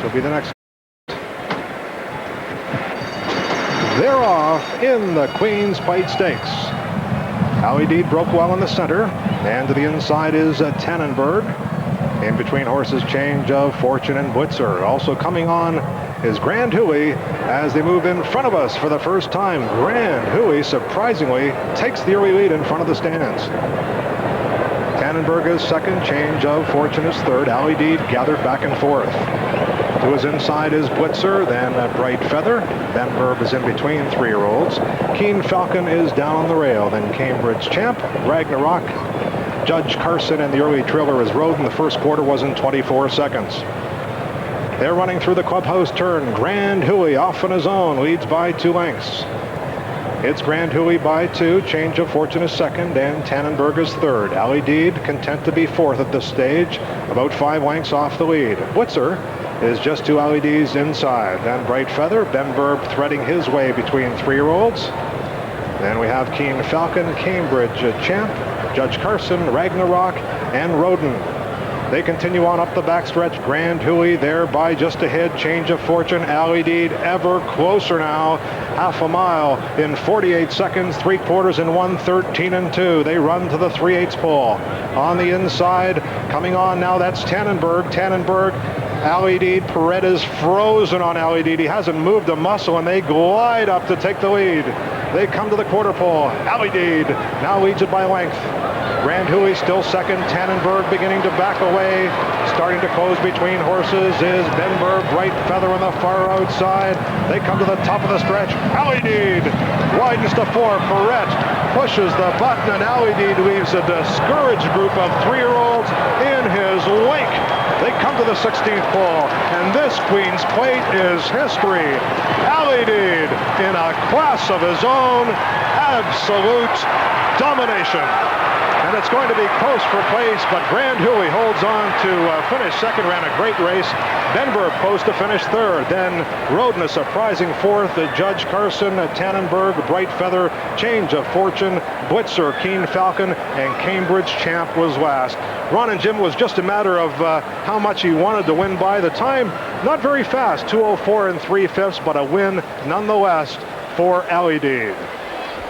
She'll be the next. They're off in the Queen's Plate Stakes. Alydeed broke well in the center, and to the inside is Tannenberg. In between horses, Change of Fortune and Blitzer. Also coming on is Grand Hui as they move in front of us for the first time. Grand Hui surprisingly takes the early lead in front of the stands. Tannenberg is second, Change of Fortune is third. Alydeed gathered back and forth. To his inside is Blitzer, then Bright Feather. Ben Verb is in between 3-year-olds. Keen Falcon is down on the rail. Then Cambridge Champ, Ragnarok, Judge Carson, and the early trailer is Roden. The first quarter was in 24 seconds. They're running through the clubhouse turn. Grand Hui off on his own, leads by 2 lengths. It's Grand Hui by 2, Change of Fortune is second, and Tannenberg is third. Alydeed content to be fourth at this stage, about 5 lengths off the lead. Blitzer is just 2 Alydeed's inside. Then Bright Feather, Ben Verb threading his way between 3-year-olds. Then we have Keen Falcon, Cambridge Champ, Judge Carson, Ragnarok, and Roden. They continue on up the backstretch. Grand Hui there by just ahead. Change of Fortune, Alydeed ever closer now. Half a mile in 48 seconds, 3/4 in 1:13 and 2. They run to the 3/8 pole. On the inside, coming on now, that's Tannenberg. Alydeed, Paredes frozen on Alydeed. He hasn't moved a muscle, and they glide up to take the lead. They come to the quarter pole. Alydeed now leads it by length. Grand Hui still second. Tannenberg beginning to back away. Starting to close between horses is Ben Verb, Bright Feather on the far outside. They come to the top of the stretch. Alydeed widens to 4. Perret pushes the button, and Alydeed leaves a discouraged group of 3-year-olds in his wake. They come to the 16th pole, and this Queen's Plate is history. Alydeed in a class of his own, absolute domination. And it's going to be close for place, but Grand Hui holds on to finish second, ran a great race. Ben Verb close to finish third. Then Roden a surprising fourth. Judge Carson, Tannenberg, Bright Feather, Change of Fortune, Blitzer, Keen Falcon, and Cambridge Champ was last. Ron and Jim, was just a matter of how much he wanted to win by. The time, not very fast, 2:04 3/5, but a win nonetheless for Alydeed.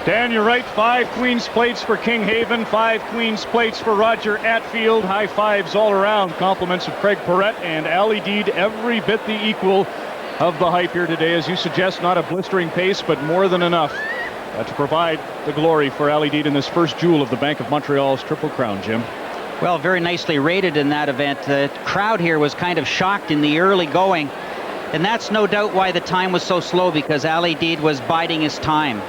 Dan, you're right. 5 Queen's Plates for Kinghaven, 5 Queen's Plates for Roger Attfield. High fives all around. Compliments of Craig Perret and Alydeed, every bit the equal of the hype here today. As you suggest, not a blistering pace, but more than enough to provide the glory for Alydeed in this first jewel of the Bank of Montreal's Triple Crown, Jim. Well, very nicely rated in that event. The crowd here was kind of shocked in the early going, and that's no doubt why the time was so slow, because Alydeed was biding his time.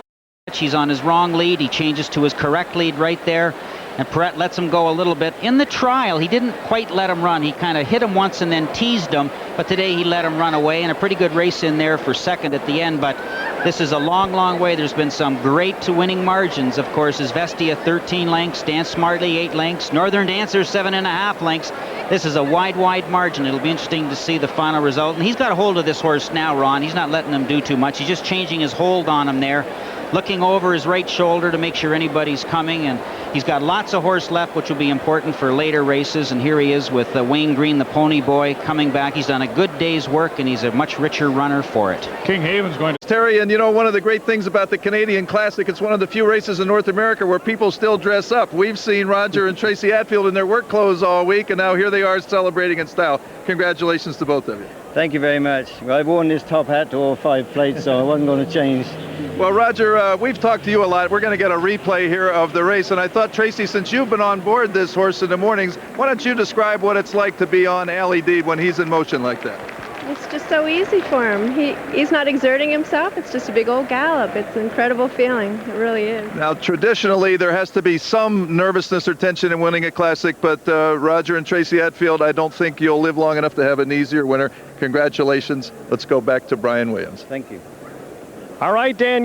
He's on his wrong lead. He changes to his correct lead right there, and Perret lets him go a little bit. In the trial, he didn't quite let him run. He kind of hit him once and then teased him, but today he let him run away, and a pretty good race in there for second at the end. But this is a long, long way. There's been some great to winning margins. Of course, Izvestia 13 lengths, Dance Smartly 8 lengths, Northern Dancer 7.5 lengths. This is a wide, wide margin. It'll be interesting to see the final result. And he's got a hold of this horse now, Ron. He's not letting him do too much. He's just changing his hold on him there, looking over his right shoulder to make sure anybody's coming, and he's got lots of horse left, which will be important for later races. And here he is with Wayne Green, the pony boy, coming back. He's done a good day's work, and he's a much richer runner for it. Kinghaven's going to... Terry, and you know, one of the great things about the Canadian Classic, it's one of the few races in North America where people still dress up. We've seen Roger and Tracy Attfield in their work clothes all week, and now here they are celebrating in style. Congratulations to both of you. Thank you very much. Well, I've worn this top hat to all 5 plates, so I wasn't going to change. Well, Roger, we've talked to you a lot. We're going to get a replay here of the race, and I thought, Tracy, since you've been on board this horse in the mornings, why don't you describe what it's like to be on Alydeed when he's in motion like that? It's just so easy for him. He's not exerting himself. It's just a big old gallop. It's an incredible feeling. It really is. Now, traditionally, there has to be some nervousness or tension in winning a Classic, but Roger and Tracy Attfield, I don't think you'll live long enough to have an easier winner. Congratulations. Let's go back to Brian Williams. Thank you. All right, Dan.